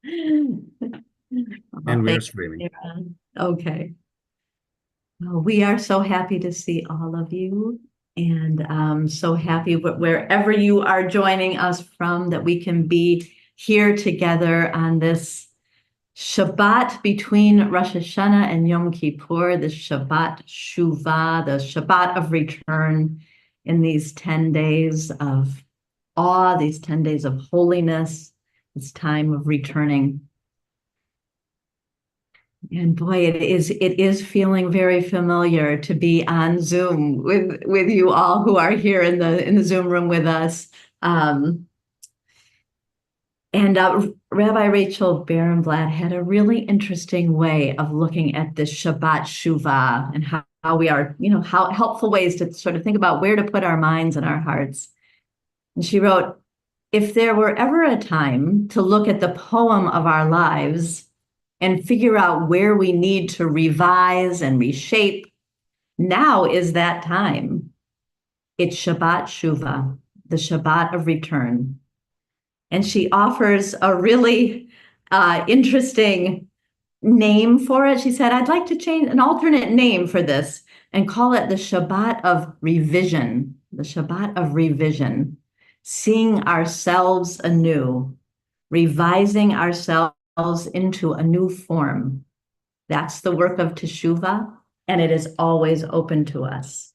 And we are Thank streaming. you, Sarah. Okay. Well, we are so happy to see all of you and so happy wherever you are joining us from that we can be here together on this Shabbat between Rosh Hashanah and Yom Kippur, the Shabbat Shuvah, the Shabbat of return in these 10 days of awe, these 10 days of holiness, this time of returning. And boy, it is feeling very familiar to be on Zoom with you all who are here in the Zoom room with us. Um, and Rabbi Rachel Barenblatt had a really interesting way of looking at this Shabbat Shuvah and how we are, how helpful ways to sort of think about where to put our minds and our hearts. And she wrote, if there were ever a time to look at the poem of our lives and figure out where we need to revise and reshape, now is that time. It's Shabbat Shuvah, the Shabbat of return. And she offers a really interesting name for it. She said, I'd like to change an alternate name for this and call it the Shabbat of revision, the Shabbat of revision, seeing ourselves anew, revising ourselves into a new form. That's the work of Teshuvah, and it is always open to us.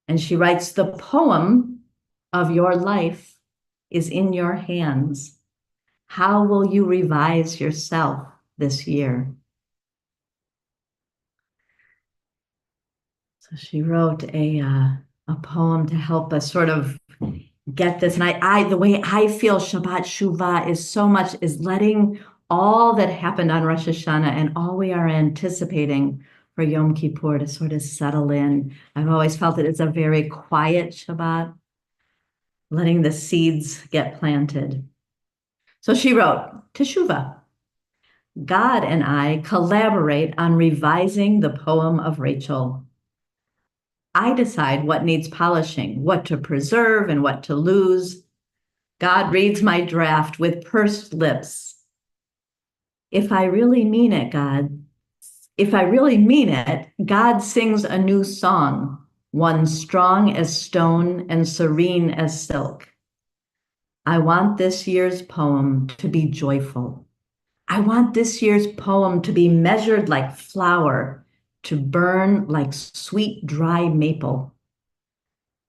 And she writes, the poem of your life is in your hands. How will you revise yourself this year? So she wrote a poem to help us sort of get this. And I the way I feel Shabbat Shuvah is so much is letting all that happened on Rosh Hashanah and all we are anticipating for Yom Kippur to sort of settle in. I've always felt that it's a very quiet Shabbat, letting the seeds get planted. So she wrote, Teshuvah, God and I collaborate on revising the poem of Rachel. I decide what needs polishing, what to preserve and what to lose. God reads my draft with pursed lips. If I really mean it, God sings a new song, one strong as stone and serene as silk. I want this year's poem to be joyful. I want this year's poem to be measured like flour, to burn like sweet, dry maple.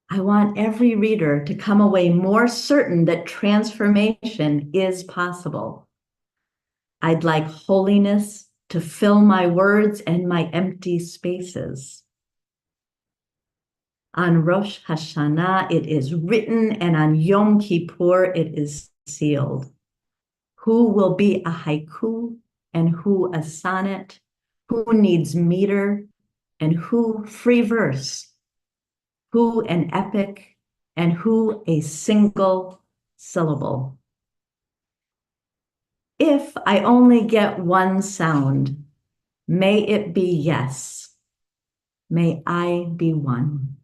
I want every reader to come away more certain that transformation is possible. I'd like holiness to fill my words and my empty spaces. On Rosh Hashanah, it is written, and on Yom Kippur, it is sealed. Who will be a haiku and who a sonnet? Who needs meter and who free verse? Who an epic and who a single syllable? If I only get one sound, may it be yes. May I be one.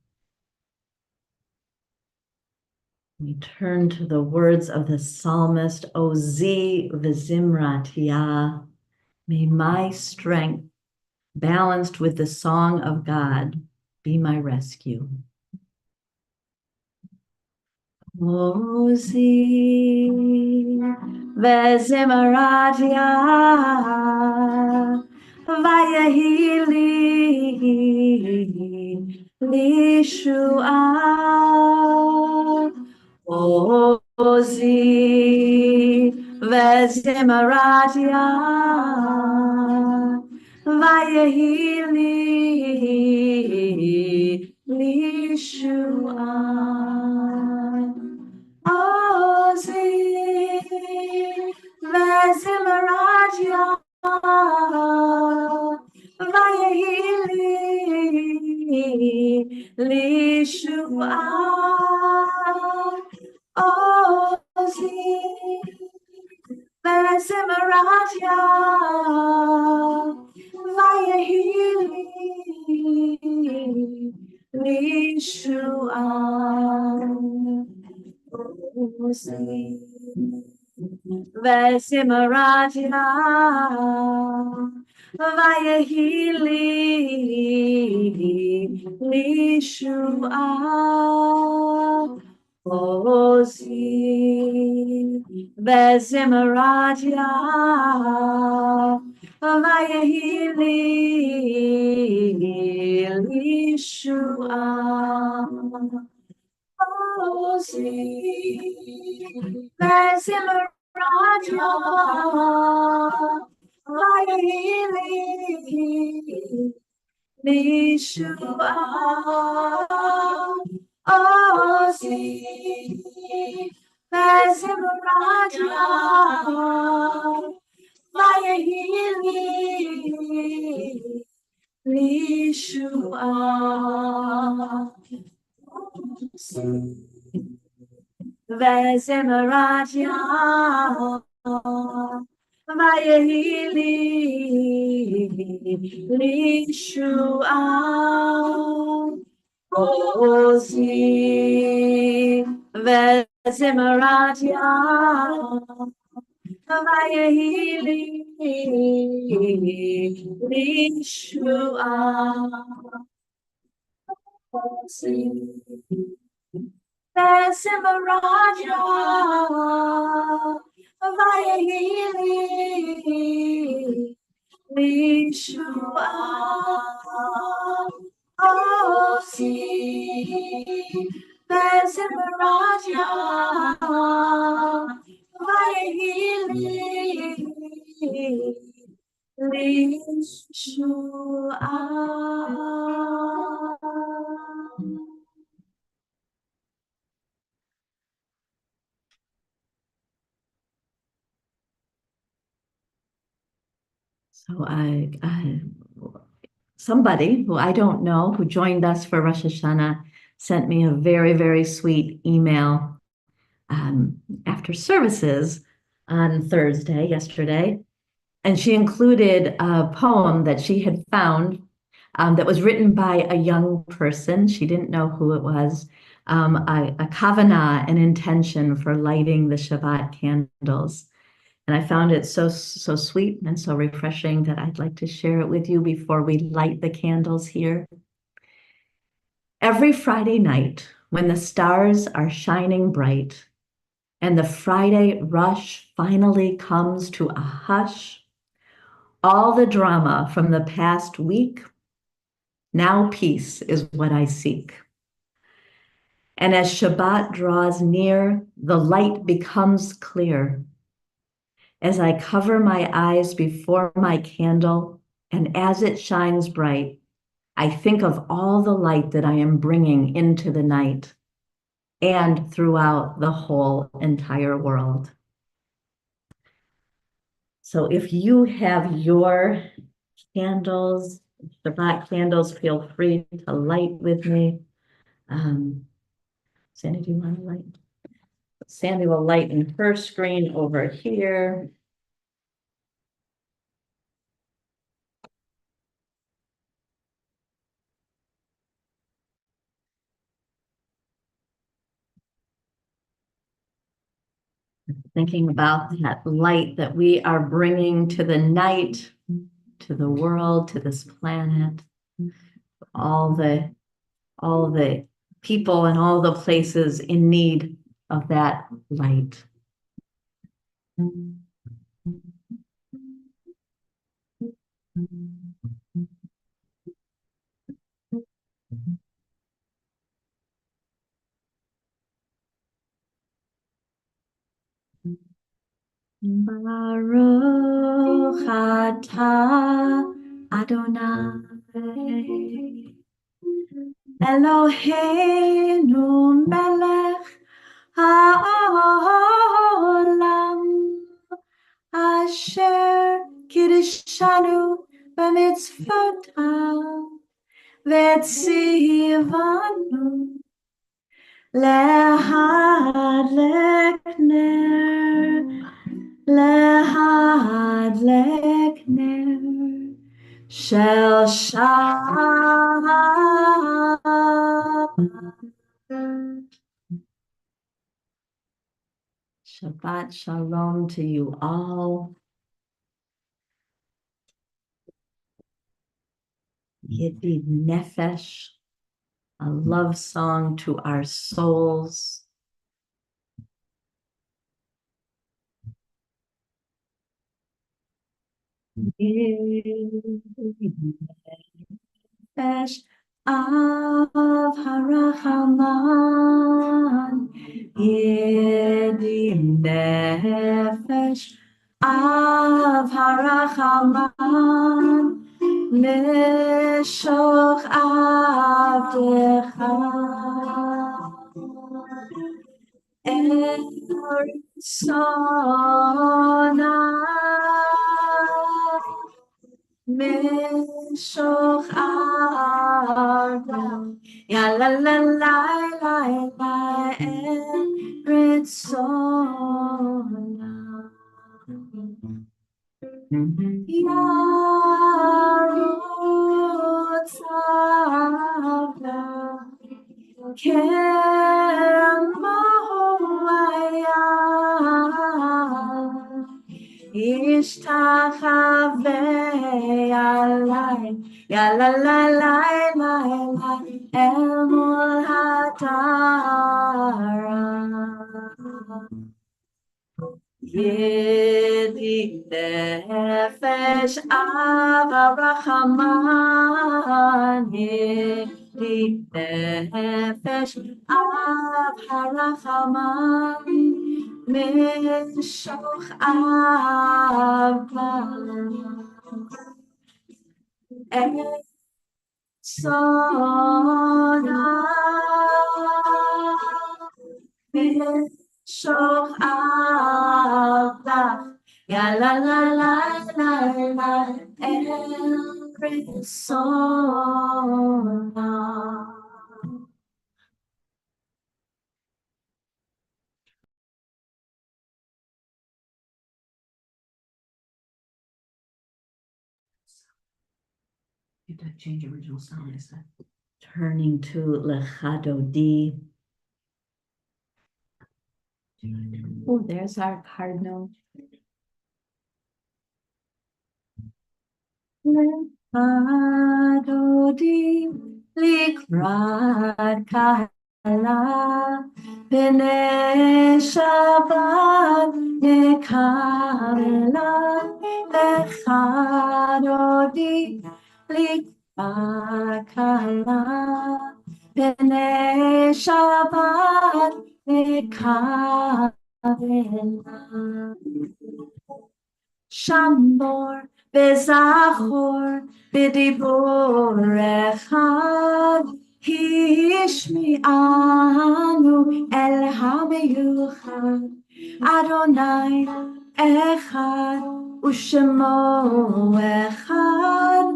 We turn to the words of the psalmist, Ozi v'zimratia. May my strength, balanced with the song of God, be my rescue. Ozi v'zimratia, vayehili lishua. Ozi וזמרתיה ויהי לי לישועה. עוזי וזמרתיה ויהי לי לישועה. עוזי וזמרתיה ויהי לי לישועה. עוזי Vesimaratia Vayehili Lishua Ozi Vesimaratia Vayehili Lishua Ozi Vesimaratia Vayehili Lishua Ozi Vesimaratia Vayehili Lishua Vesimaratia Vayehili Lishua Ozi Vesimaratia Vayehili Lishua Ozi Vesimaratia Vayehili Lishua Ozi Vesimaratia Vayehili Lishua. So somebody who I don't know who joined us for Rosh Hashanah sent me a very, very sweet email after services on Thursday, yesterday. And she included a poem that she had found that was written by a young person. She didn't know who it was, a kavanah, an intention for lighting the Shabbat candles. And I found it so sweet and so refreshing that I'd like to share it with you before we light the candles here. Every Friday night, when the stars are shining bright and the Friday rush finally comes to a hush, all the drama from the past week, now peace is what I seek. And as Shabbat draws near, the light becomes clear. As I cover my eyes before my candle, and as it shines bright, I think of all the light that I am bringing into the night and throughout the whole entire world. So if you have your candles, Shabbat candles, feel free to light with me. Sandy, do you want to light? Sandy will light in her screen over here. Thinking about that light that we are bringing to the night, to the world, to this planet, all the people and all the places in need of that light. Baruch atah Adonai Eloheinu melech haolam asher kiddushanu b'mitzvotav v'tzivanu להדלק נר של שבת. Shabbat Shalom to you all. Yiddi Nefesh, a love song to our souls. Nefesh of Harachaman, Yiddi Nefesh of Harachaman, Mishoch Avdecha, Erisona, Mishoch Avdecha, Ya la la la la la, Erisona. Yarotzavna, Kemoaya, Ishtachavei alai, Ya la la la la la, Emol Hatara. Yiddi Nefesh av Harachaman, Yiddi Nefesh av Harachaman, Mishoch Avah, Sona, Mishoch Avah, Ya la la la la la, Erisona. You have to change original sound, I said. Turning to Lechadodi. Oh, there's our cardinal. Lechadodi likrat kala b'nei Shabbat nekavela lechadodi likrat kala b'nei Shabbat nekavela. Shamor bezachor b'dibur echad hishmi'anu el hamiyuchad Adonai echad u'shemo echad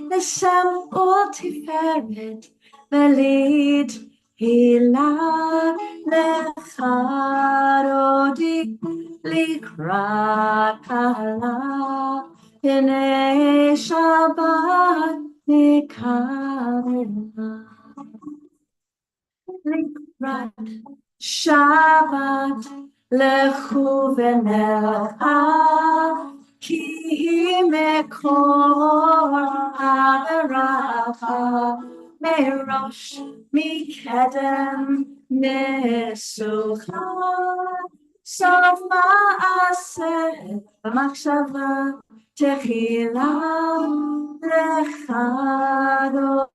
l'shem u'tiferet v'lit hilah lechadodi likrat kala b'nei Shabbat nekavela. Likrat Shabbat lechu v'nelcha ki mekor ha'aracha merosh mikedem nesucha sof ma'aseh b'machshava techila lechadodi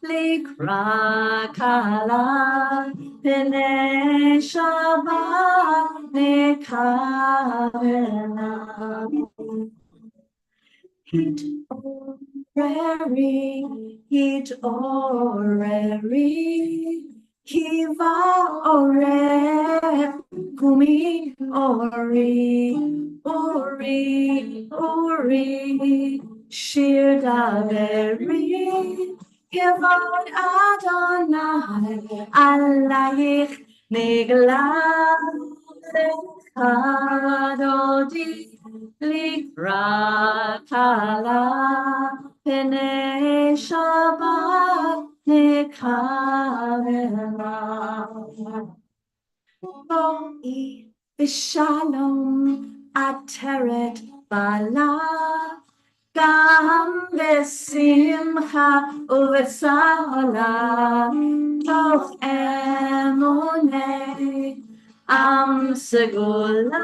likrat kala b'nei Shabbat nekavela. Hit oreri, kiva oreh, kumi ori, shir daveri, kivod Adonai, alayich nigla, lechadodi likrat kala b'nei Shabbat nekavela. Shalom ateret bala, gam besimcha uvesala, toch emunei am segula.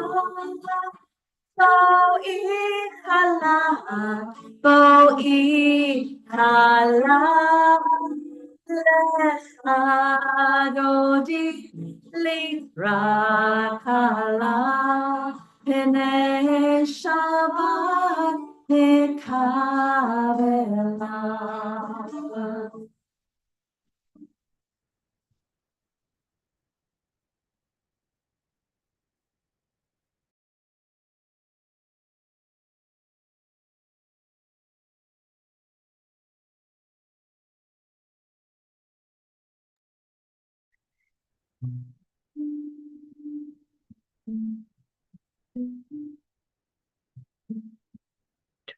Bo'i kala, lecha dodi likrakala, pnei Shabbat nikavela.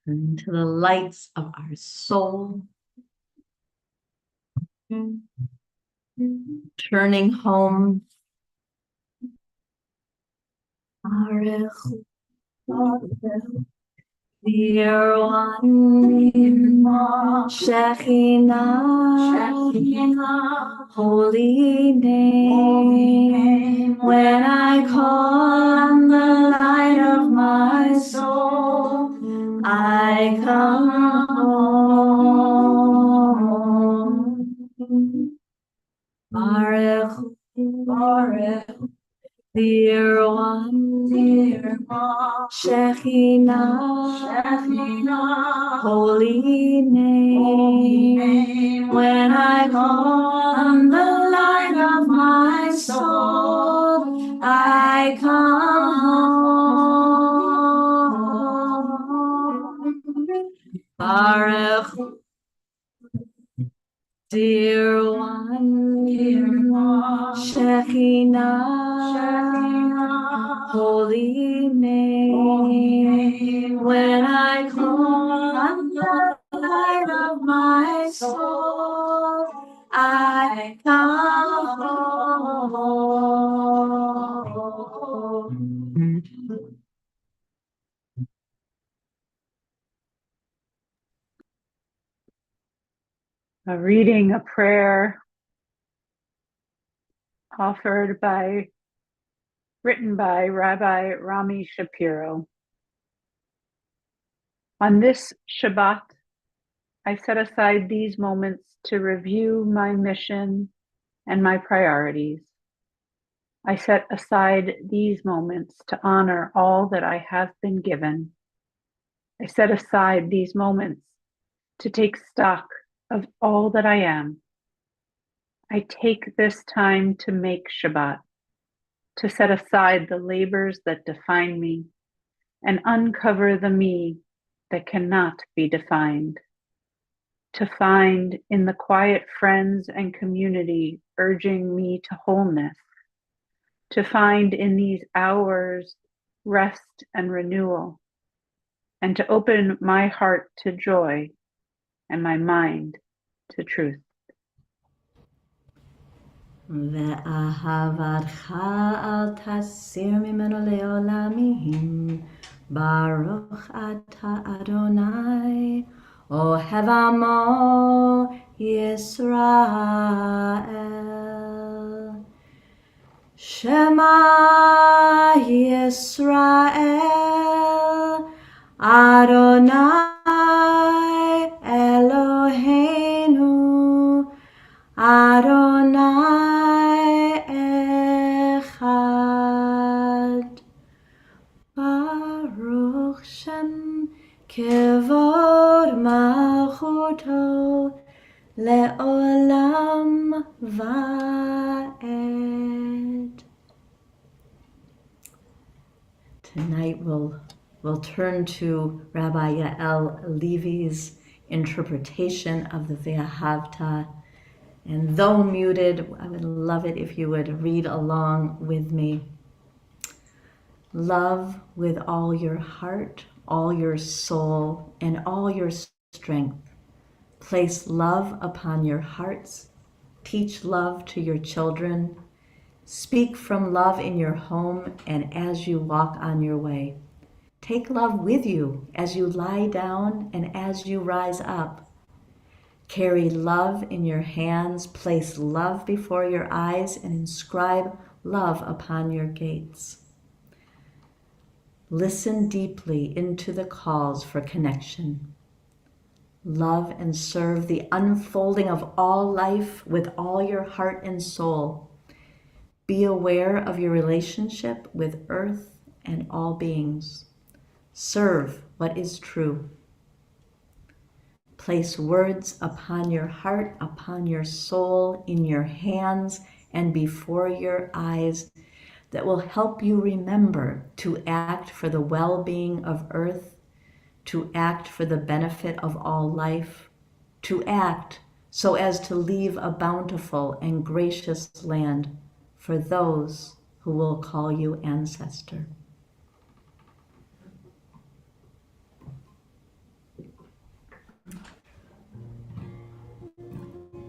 Turn to the lights of our soul. Turning home. Dear one, Shekhinah, holy name, when I call on the light of my soul, I come home. Baruch, Baruch, dear one, Shekhinah, holy name, when I call on the light of my soul, I come home. Baruch, dear one, Shekhinah, holy name, when I call on the light of my soul, I come home. A reading, a prayer written by Rabbi Rami Shapiro. On this Shabbat, I set aside these moments to review my mission and my priorities. I set aside these moments to honor all that I have been given. I set aside these moments to take stock of all that I am. I take this time to make Shabbat, to set aside the labors that define me and uncover the me that cannot be defined, to find in the quiet friends and community urging me to wholeness, to find in these hours rest and renewal, and to open my heart to joy and my mind to truth. ואהבתך אל תסיר ממנו לעולמים, ברוך אתה אדוני, אוהב עמו ישראל. שמע ישראל, אדוני אלוהינו, Adonai Echad. Baruch Shem Kevod Malchuto Le'olam Va'ed. Tonight we'll turn to Rabbi Yael Levy's interpretation of the Ve'ahavta. And though muted, I would love it if you would read along with me. Love with all your heart, all your soul, and all your strength. Place love upon your hearts. Teach love to your children. Speak from love in your home and as you walk on your way. Take love with you as you lie down and as you rise up. Carry love in your hands, place love before your eyes, and inscribe love upon your gates. Listen deeply into the calls for connection. Love and serve the unfolding of all life with all your heart and soul. Be aware of your relationship with earth and all beings. Serve what is true. Place words upon your heart, upon your soul, in your hands, and before your eyes that will help you remember to act for the well-being of earth, to act for the benefit of all life, to act so as to leave a bountiful and gracious land for those who will call you ancestor.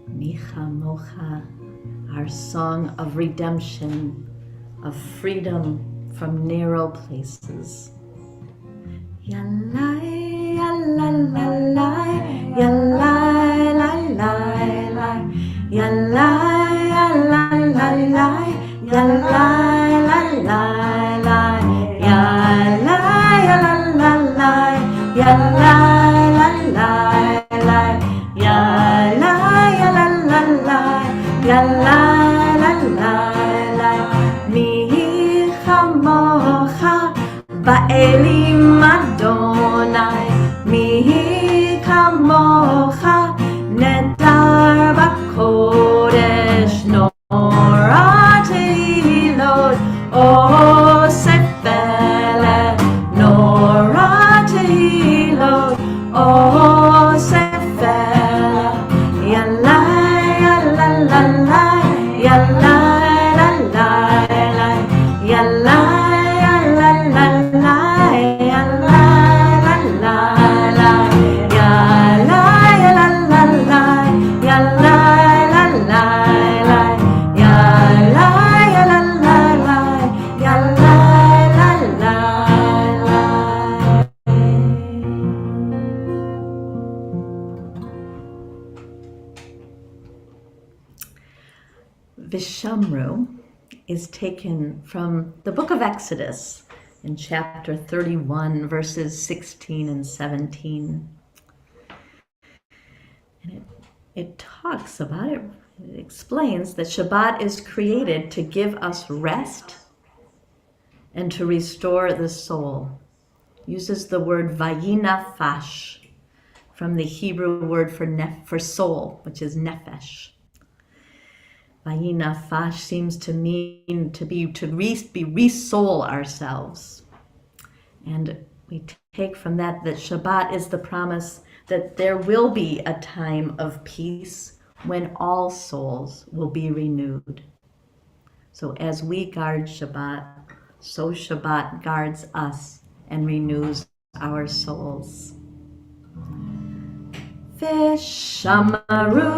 Micha Mocha, our song of redemption, of freedom from narrow places. Yalai, yalalai, yalai, lalai, lai, yalai, yalalai, yalai, lalai, lai, yalai, yalalai, yalai, lalai, lai, yalai, yalalai, yalai, lalai, lai, mi chamocha Ba'elim Adonai, mi kamocha, nedar b'kodesh, norah tehilot, o sefele, norah tehilot, o sefele, yalai, yalalai, yalai, lalai, yalai, Vishamru is taken from the book of Exodus in chapter 31, verses 16 and 17. And it talks about it. It explains that Shabbat is created to give us rest and to restore the soul. Uses the word vayinafash from the Hebrew word for soul, which is nefesh. Vayinafash seems to mean to re-soul ourselves. And we take from that Shabbat is the promise that there will be a time of peace when all souls will be renewed. So as we guard Shabbat, so Shabbat guards us and renews our souls. V'shamaru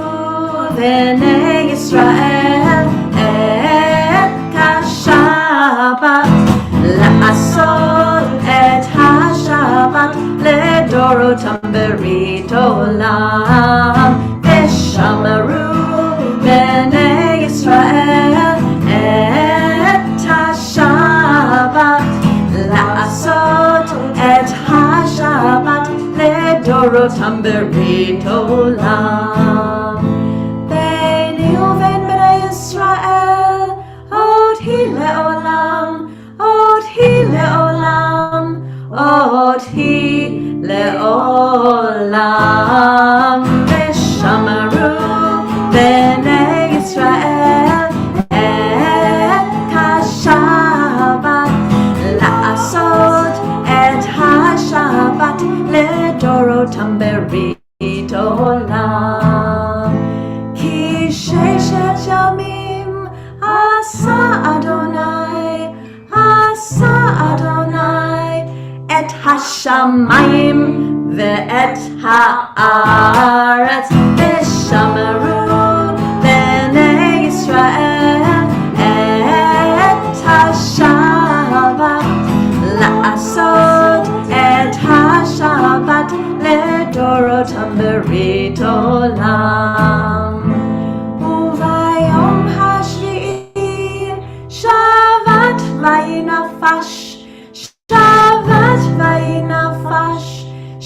b'nei Yisrael et ha-Shabbat la'asot et ha-Shabbat ledorotam berit olam. V'shamaru b'nei Yisrael et ha-Shabbat la'asot et ha-Shabbat ledorotam berit olam. Beini uven bnei Yisrael od hi leolam, od hi leolam, od hi leolam. V'shamaru bnei Yisrael et ha-Shabbat la'asot et ha-Shabbat ledorotam berit olam. Ki sheshet yamim asa Adonai et hashamayim ve'et ha'aretz. V'shamaru b'nei Yisrael et berit olam. Uvayom hashvi'i shavat vayinafash, shavat vayinafash,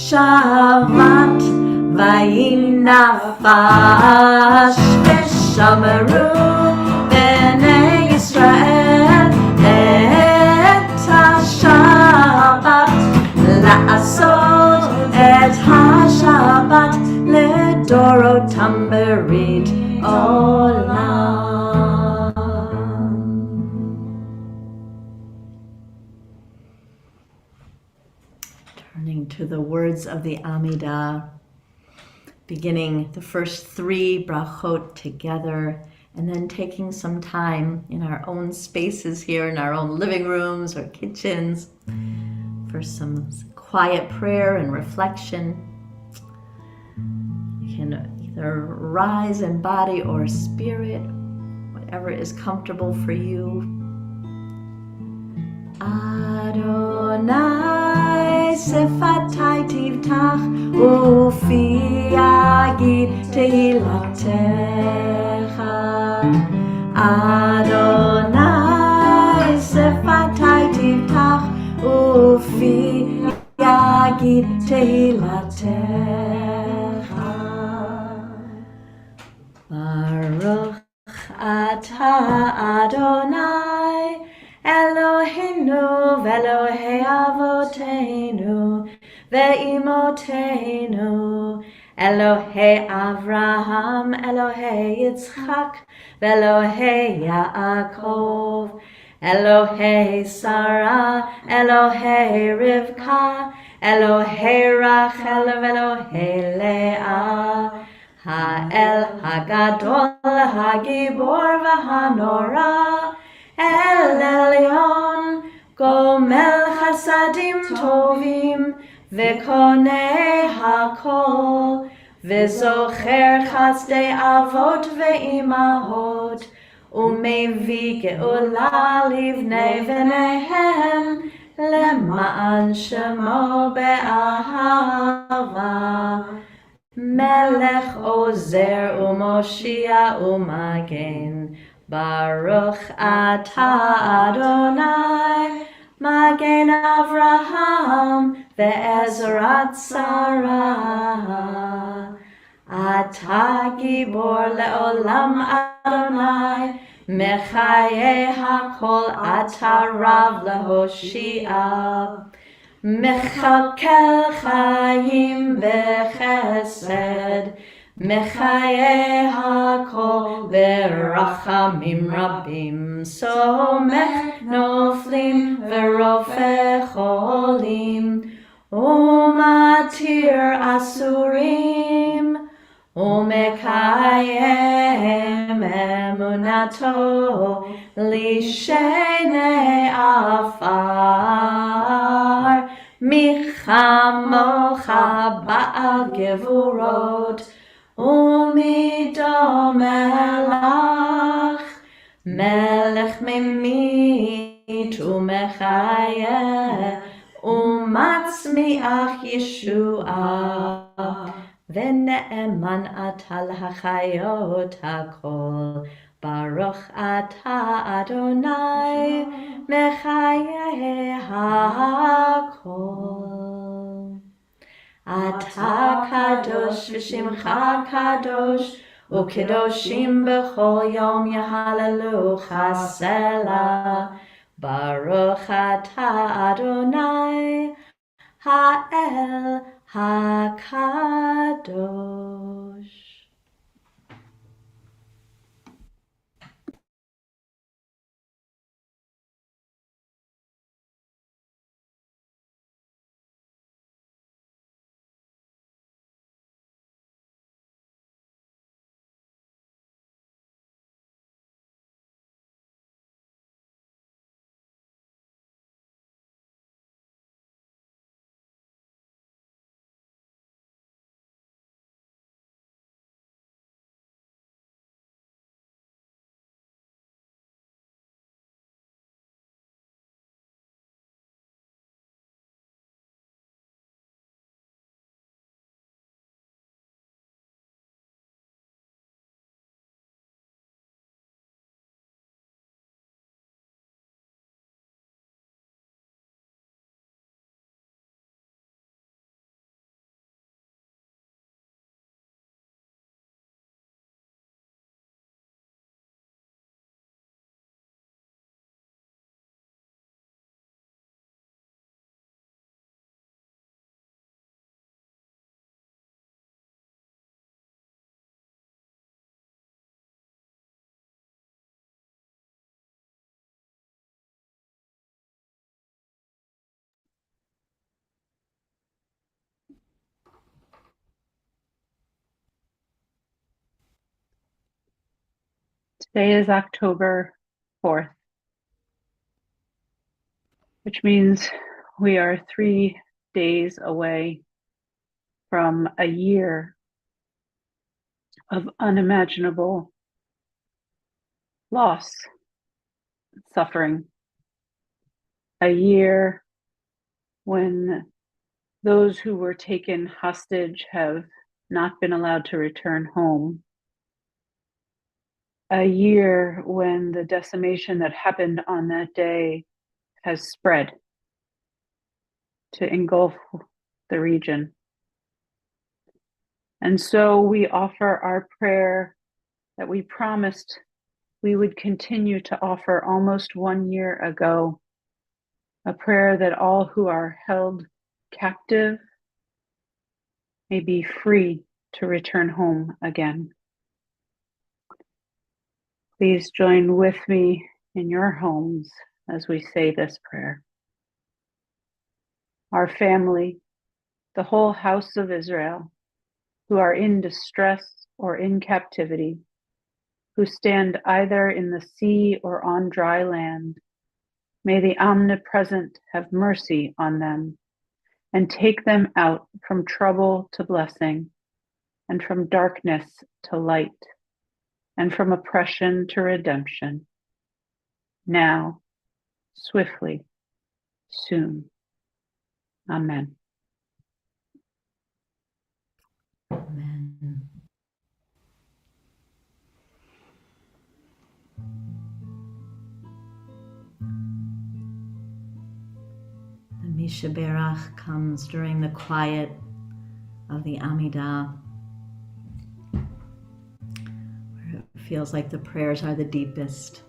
shavat vayinafash. V'shameru b'nei Yisrael et ha-Shabbat, la'asot et ha-Shabbat ledorotam berit olam. Turning to the words of the Amidah, beginning the first 3 brachot together, and then taking some time in our own spaces here, in our own living rooms or kitchens, for some quiet prayer and reflection. You can either rise in body or spirit, whatever is comfortable for you. Adonai sefatai tivtach ufi yagid tehilatecha. Adonai sefatai tivtach ufi yagid tehilatecha. Baruch atah Adonai Eloheinu ve'Elohei avoteinu ve'imotenu, Elohei Avraham, Elohei Yitzchak, ve'Elohei Yaakov, Elohei Sarah, Elohei Rivka, Elohei Rachel ve'Elohei Leah, Ha'el Hagadol Hagibor v'Hanora, El Elyon, Gomel Chasadim Tovim, Vekonei Hakol, Vezocher Chazdei Avot Ve'imahot, Umevi Geula Livnei V'neihem, Lema'an Shemo Be'ahava, Melech Ozer Umoshia Umagen, Baruch atah Adonai, Magen Avraham ve'ezrat Sarah. Atah Gibor le'olam Adonai, Mechaye hakol atah Rav lehoshia. Mechalkel chayim bechesed, Mechaye hakol berachamim rabim, somech noflim verofe cholim, umatir asurim, umekayem emunato lishenei afar, michamocha ba'al gevurot, umidomelach, melech memit umechayeh, umatzmiach Yeshua, ve'ne'eman atal hachayot hakol, Baruch atah Adonai, mechayeh hakol. Atah kadosh v'shimcha kadosh, u'kedoshim b'chol yom yahalelucha selah. Baruch atah Adonai, ha'el hakadosh. Today is October 4th, which means we are 3 days away from a year of unimaginable loss, suffering. A year when those who were taken hostage have not been allowed to return home. A year when the decimation that happened on that day has spread to engulf the region. And so we offer our prayer that we promised we would continue to offer almost 1 year ago, a prayer that all who are held captive may be free to return home again. Please join with me in your homes as we say this prayer. Our family, the whole house of Israel, who are in distress or in captivity, who stand either in the sea or on dry land, may the Omnipresent have mercy on them and take them out from trouble to blessing, and from darkness to light, and from oppression to redemption, now, swiftly, soon. Amen. Amen. The Mishaberach comes during the quiet of the Amidah, where it feels like the prayers are the deepest.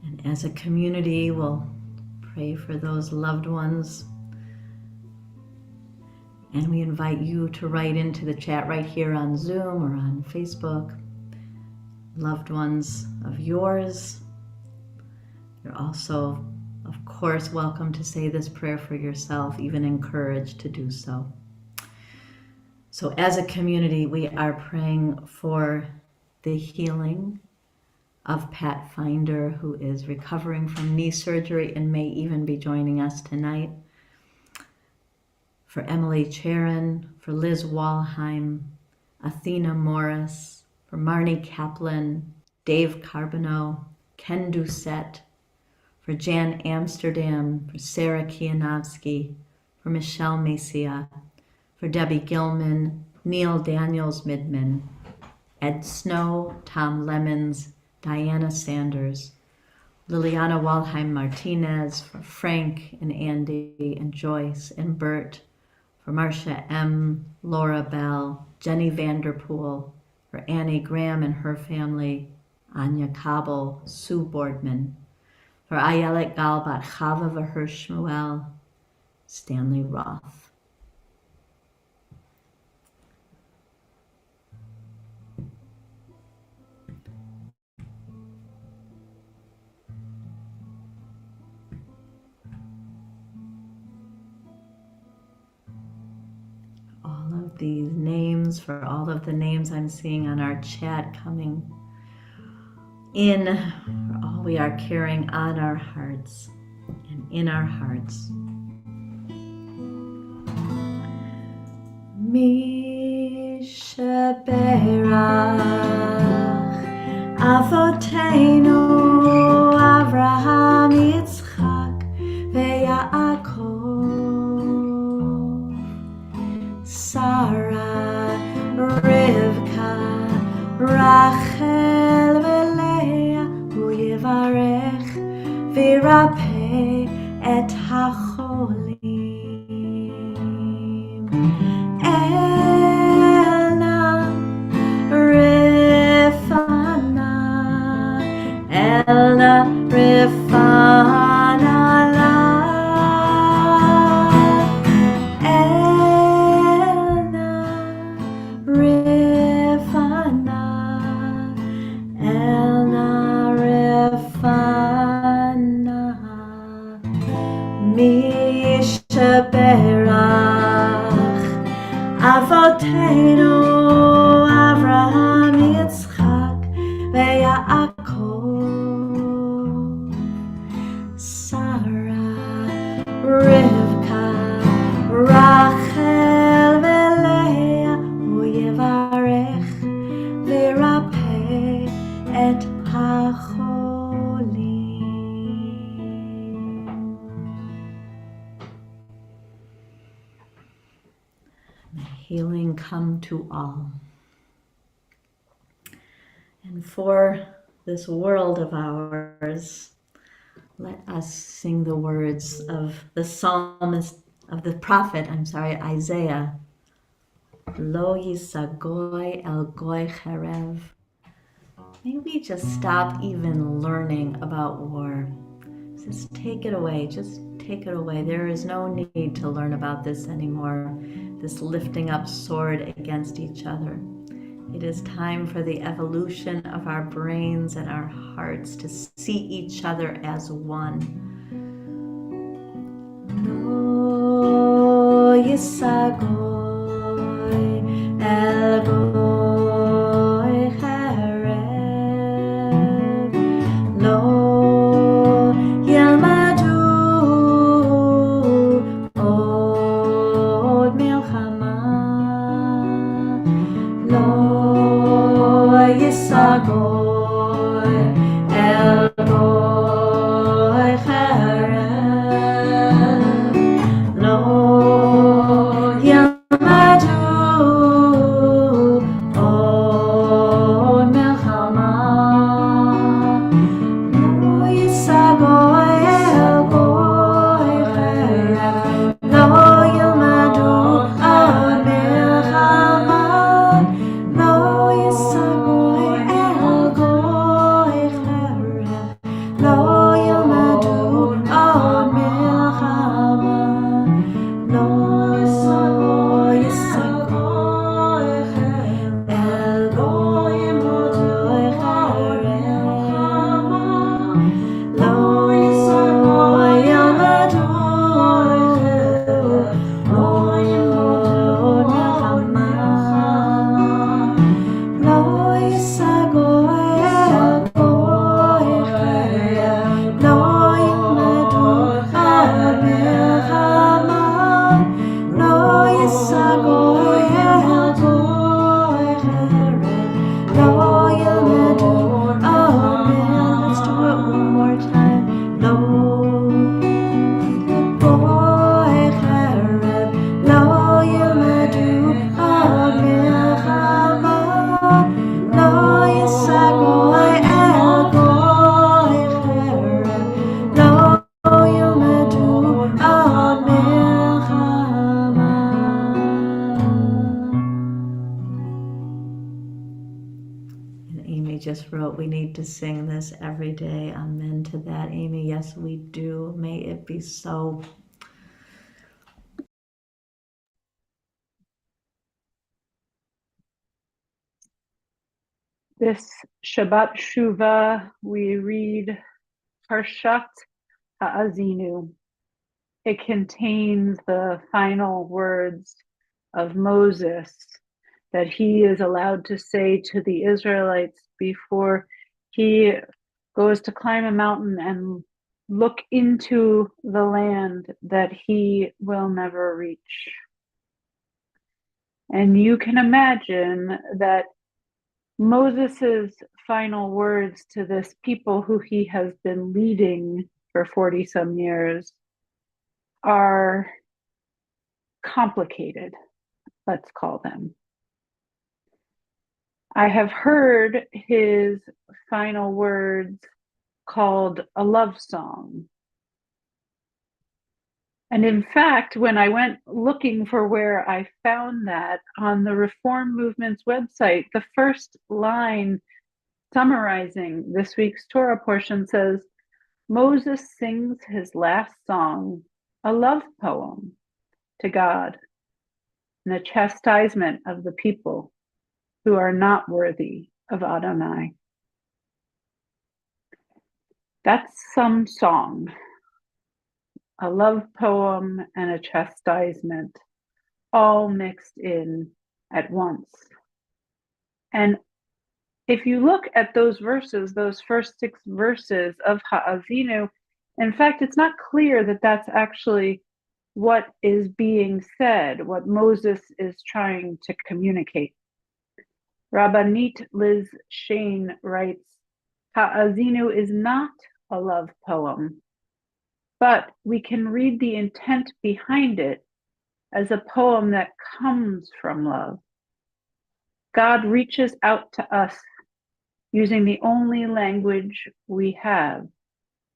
And as a community, we'll pray for those loved ones. And we invite you to write into the chat right here on Zoom or on Facebook, loved ones of yours. You're also, of course, welcome to say this prayer for yourself, even encouraged to do so. So as a community, we are praying for the healing of Pat Finder, who is recovering from knee surgery and may even be joining us tonight. For Emily Charon, for Liz Walheim, Athena Morris, for Marnie Kaplan, Dave Carbonneau, Ken Doucette, for Jan Amsterdam, for Sarah Kianowski, for Michelle Mesia, for Debbie Gilman, Neil Daniels Midman, Ed Snow, Tom Lemons, Diana Sanders, Liliana Walheim Martinez, for Frank and Andy and Joyce and Bert, for Marcia M., Laura Bell, Jenny Vanderpool, for Annie Graham and her family, Anya Kabel, Sue Boardman, for Ayelet Galbat, Chava Vaher Shmuel, Stanley Roth. All of these names, for all of the names I'm seeing on our chat coming in, for all we are carrying on our hearts and in our hearts. Mishaberach Avoteinu Avraham Yitzchak veYaakov Sarah Rivka Rachel veLeah Hu Yivarech v'Yirapeh et hacholim Elna Rifana la Elna Rifana Mishaberach Avoteinu Avraham Yitzchak healing come to all. And for this world of ours, let us sing the words of the psalmist, of the prophet, Isaiah. Lo yisagoy el goy cherev. Maybe just stop even learning about war. Just take it away. Just take it away. There is no need to learn about this anymore. This lifting up sword against each other. It is time for the evolution of our brains and our hearts to see each other as one. Lo yisagoy el goy cherev. Lo yalmadu od milchama. Lo yisagoy el goy cherev. Lo yalmadu od milchama. Lo yisagoy el goy cherev. Lo yalmadu od milchama. Lo yisagoy el goy cherev. Lo yalmadu od milchama. Lo yisagoy el goy cherev. Lo yisagoy yalmadu od milchama. Lo yisagoy el goy cherev. Lo yalmadu od milchama. Lo yisagoy el goy cherev. Lo yalmadu od milchama. Let's do it one more time. Lo goy cherev. Lo yalmadu od milchama. Lo yisagoy el goy cherev. Lo yalmadu od milchama. And Amy just wrote, we need to sing this every day. Amen to that, Amy. Yes, we do. May it be so. This Shabbat Shuvah, we read Parshat Ha'azinu. It contains the final words of Moses that he is allowed to say to the Israelites before he goes to climb a mountain and look into the land that he will never reach. And you can imagine that Moses's final words to this people who he has been leading for 40 some years are complicated, let's call them. I have heard his final words called a love song. And in fact, when I went looking for where I found that on the Reform Movement's website, the first line summarizing this week's Torah portion says, Moses sings his last song, a love poem to God, and a chastisement of the people who are not worthy of Adonai. That's some song. A love poem and a chastisement, all mixed in at once. And if you look at those verses, those first 6 verses of Ha'azinu, in fact, it's not clear that that's actually what is being said, what Moses is trying to communicate. Rabbanit Liz Shane writes, Ha'azinu is not a love poem, but we can read the intent behind it as a poem that comes from love. God reaches out to us using the only language we have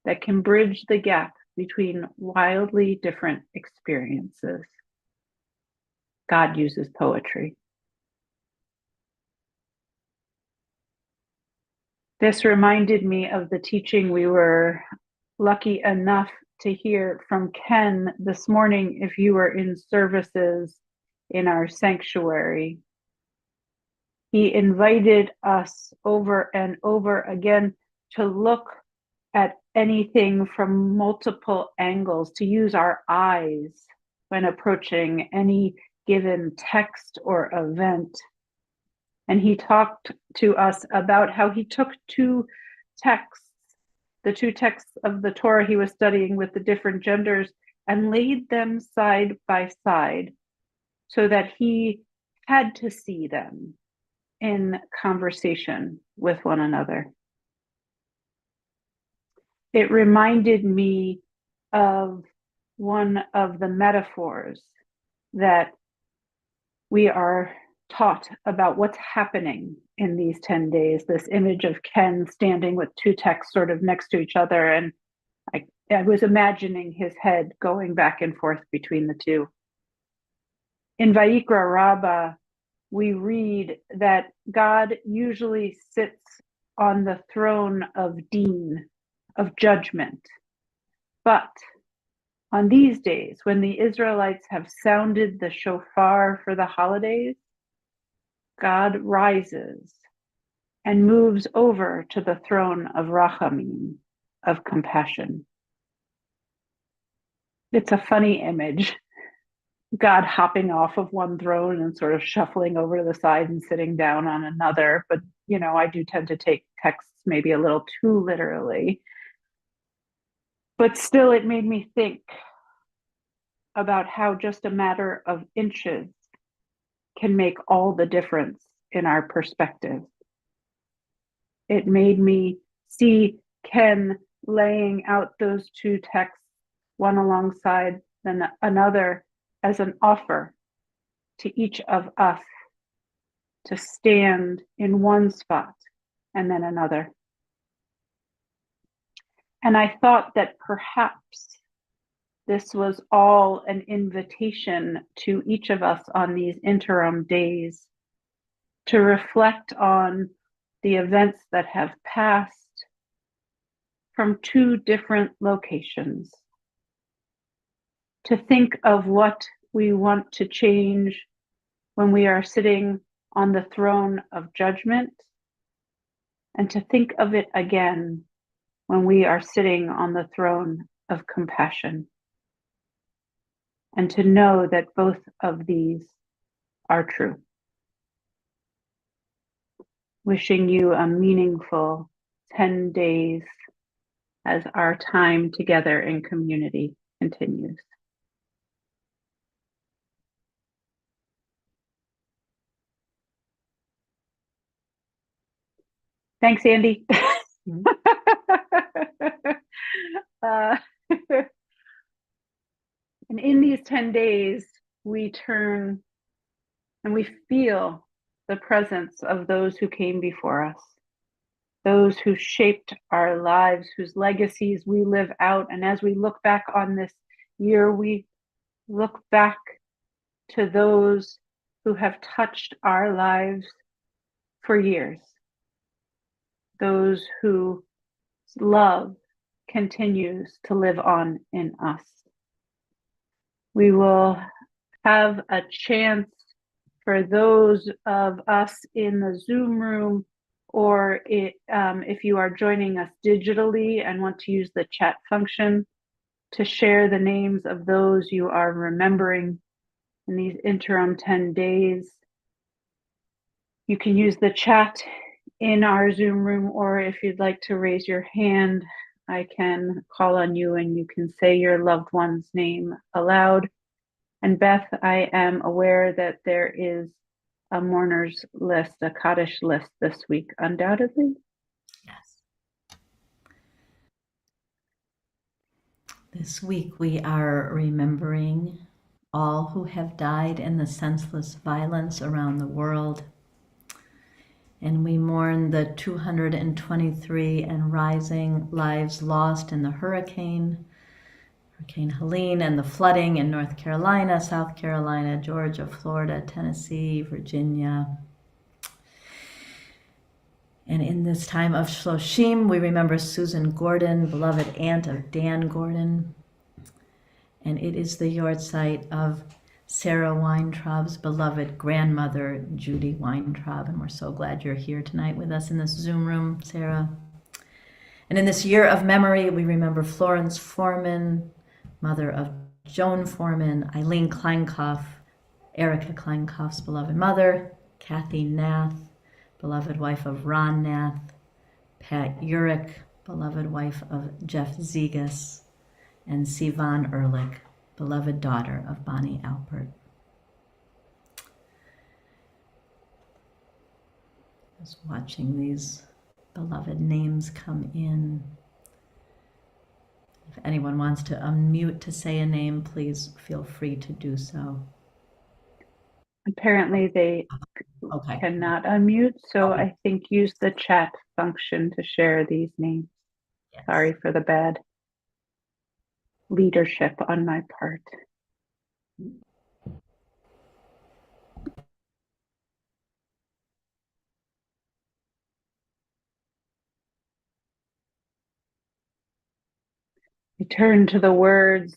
that can bridge the gap between wildly different experiences. God uses poetry. This reminded me of the teaching we were lucky enough to hear from Ken this morning if you were in services in our sanctuary. He invited us over and over again to look at anything from multiple angles, to use our eyes when approaching any given text or event. And he talked to us about how he took two texts, the two texts of the Torah he was studying with the different genders, and laid them side by side so that he had to see them in conversation with one another. It reminded me of one of the metaphors that we are taught about what's happening in these 10 days, this image of Ken standing with two texts sort of next to each other. And I was imagining his head going back and forth between the two. In Vayikra Rabbah, we read that God usually sits on the throne of Din, of judgment. But on these days, when the Israelites have sounded the shofar for the holidays, God rises and moves over to the throne of Rachamim, of compassion. It's a funny image. God hopping off of one throne and sort of shuffling over to the side and sitting down on another. But, I do tend to take texts maybe a little too literally. But still, it made me think about how just a matter of inches can make all the difference in our perspective. It made me see Ken laying out those two texts, one alongside then another, as an offer to each of us to stand in one spot and then another. And I thought that perhaps this was all an invitation to each of us on these interim days to reflect on the events that have passed from two different locations, to think of what we want to change when we are sitting on the throne of judgment, and to think of it again when we are sitting on the throne of compassion, and to know that both of these are true. Wishing you a meaningful 10 days as our time together in community continues. Thanks, Andy. And in these 10 days, we turn and we feel the presence of those who came before us, those who shaped our lives, whose legacies we live out. And as we look back on this year, we look back to those who have touched our lives for years, those whose love continues to live on in us. We will have a chance for those of us in the Zoom room, or if you are joining us digitally and want to use the chat function, to share the names of those you are remembering in these interim 10 days. You can use the chat in our Zoom room, or if you'd like to raise your hand, I can call on you and you can say your loved one's name aloud. And Beth, I am aware that there is a mourner's list, a Kaddish list this week, undoubtedly. Yes. This week we are remembering all who have died in the senseless violence around the world. And we mourn the 223 and rising lives lost in the Hurricane Helene, and the flooding in North Carolina, South Carolina, Georgia, Florida, Tennessee, Virginia. And in this time of Shloshim, we remember Susan Gordon, beloved aunt of Dan Gordon. And it is the yahrzeit of Sarah Weintraub's beloved grandmother, Judy Weintraub. And we're so glad you're here tonight with us in this Zoom room, Sarah. And in this year of memory, we remember Florence Foreman, mother of Joan Foreman, Eileen Kleinkopf, Erica Kleinkopf's beloved mother, Kathy Nath, beloved wife of Ron Nath, Pat Urich, beloved wife of Jeff Zegas, and Sivan Ehrlich, beloved daughter of Bonnie Alpert. Just watching these beloved names come in. If anyone wants to unmute to say a name, please feel free to do so. Apparently they cannot unmute, so Okay. I think use the chat function to share these names. Yes. Sorry for the bad leadership on my part. We turn to the words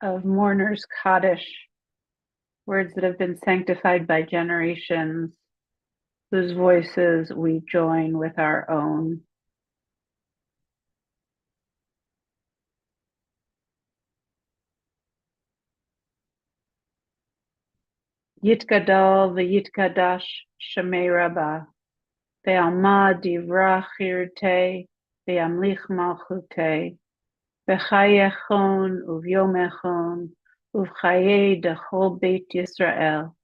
of mourners Kaddish, words that have been sanctified by generations, whose voices we join with our own. Yitgadal v'yitkadash Shemei Rabbah, ve'alma divrach irte, ve'amlich malchute, v'chayechon uvyomechon, uvchaye dechol Beit Yisrael,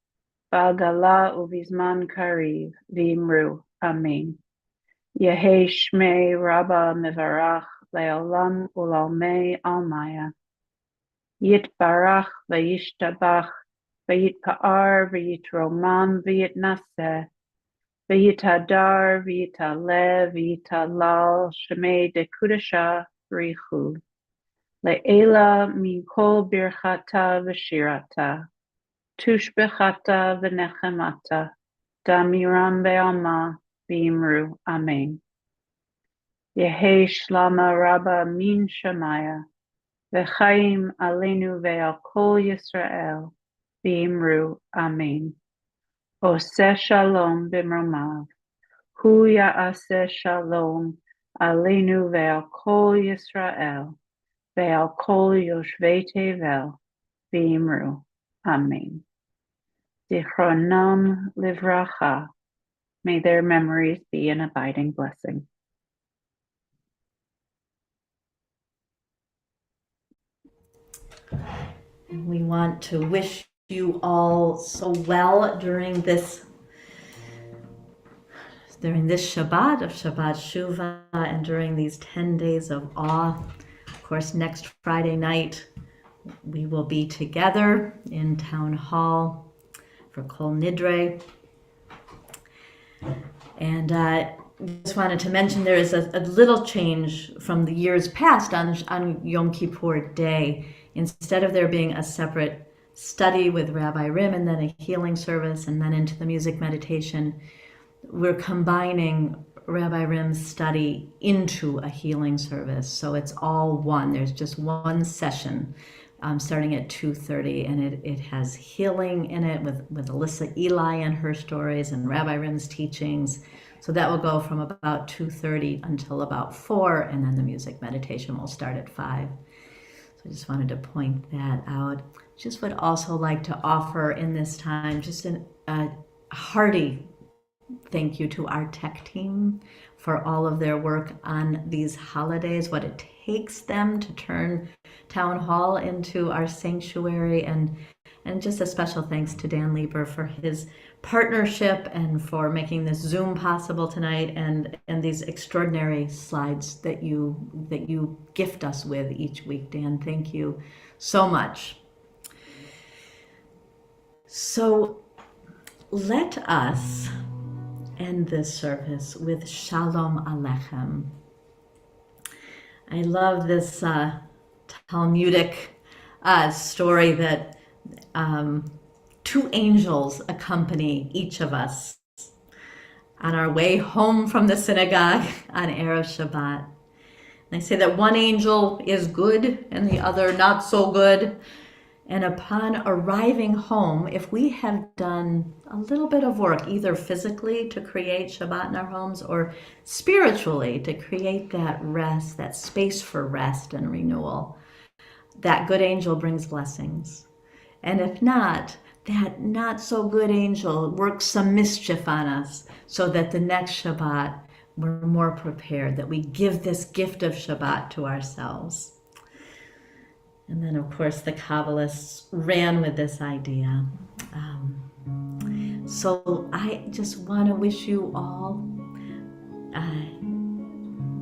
v'agala uvizman kariv, v'imru. Amen. Yehei Shmei Rabbah mevarach le'olam u'lalmei almaya. Yitbarach v'yishtabach v'yitpa'ar v'yitromam v'yitnaseh v'yitadar v'yitaleh v'yitalal Shmei dekudesha richu le'ela min kol birchata v'shirata tushbechata v'nechemata damiram be'alma v'imru. Amen. Yehei Shlama Rabbah min Shemaya v'chaim aleinu ve'al kol Yisrael v'imru. Amen. Oseh shalom b'mromav, hu ya'aseh shalom aleinu ve'al kol Yisrael ve'al kol yoshvei tevel v'imru. Amen. Zichronam livracha. May their memories be an abiding blessing. And we want to wish you all so well during this Shabbat of Shabbat Shuvah, and during these 10 days of awe. Of course, next Friday night, we will be together in Town Hall for Kol Nidre. And just wanted to mention there is a little change from the years past on Yom Kippur Day. Instead of there being a separate study with Rabbi Rim and then a healing service and then into the music meditation, we're combining Rabbi Rim's study into a healing service. So it's all one. There's just one session starting at 2:30, and it has healing in it with Alyssa Eli and her stories and Rabbi Rim's teachings. So that will go from about 2:30 until about 4, and then the music meditation will start at 5. So I just wanted to point that out. Just would also like to offer in this time just a hearty thank you to our tech team for all of their work on these holidays, what it takes them to turn Town Hall into our sanctuary, and just a special thanks to Dan Lieber for his partnership and for making this Zoom possible tonight, and these extraordinary slides that you gift us with each week. Dan, thank you so much. So let us end this service with Shalom Aleichem. I love this Talmudic story that two angels accompany each of us on our way home from the synagogue on Erev Shabbat. And they say that one angel is good and the other not so good. And upon arriving home, if we have done a little bit of work, either physically to create Shabbat in our homes or spiritually to create that rest, that space for rest and renewal, that good angel brings blessings. And if not, that not so good angel works some mischief on us so that the next Shabbat we're more prepared, that we give this gift of Shabbat to ourselves. And then, of course, the Kabbalists ran with this idea. So I just want to wish you all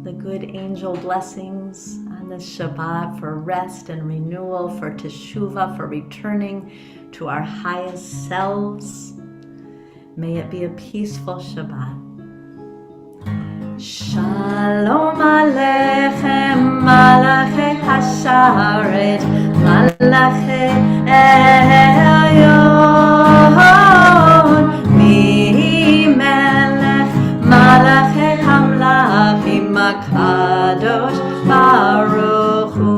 the good angel blessings on this Shabbat for rest and renewal, for teshuvah, for returning to our highest selves. May it be a peaceful Shabbat. Shalom Aleichem, Malachi Hasharet, Malachi Elyon, Mi Melech, Malachi Hamlachim, Akadosh Baruch Hu.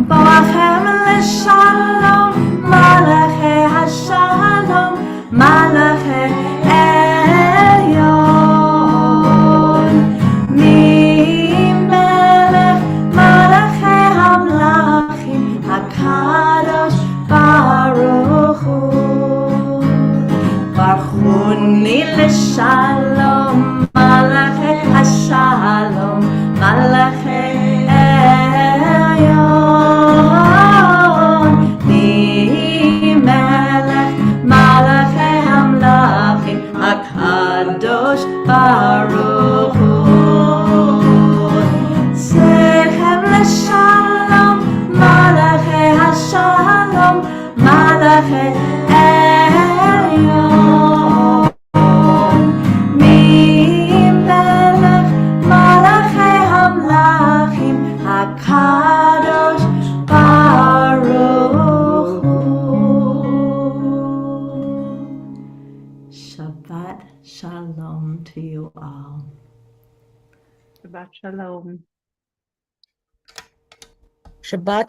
Boachem leShalom, Malachi Hashalom, Malachi Shalom, Malachi Hashalom, Malachi Elyon, Mi Melech, Malachi Hamlachim, Akadosh Baruch Hu. Sechem leShalom, Malachi Hashalom, Malachi Elyon. Shabbat Shalom to you all. Shabbat Shalom. Shabbat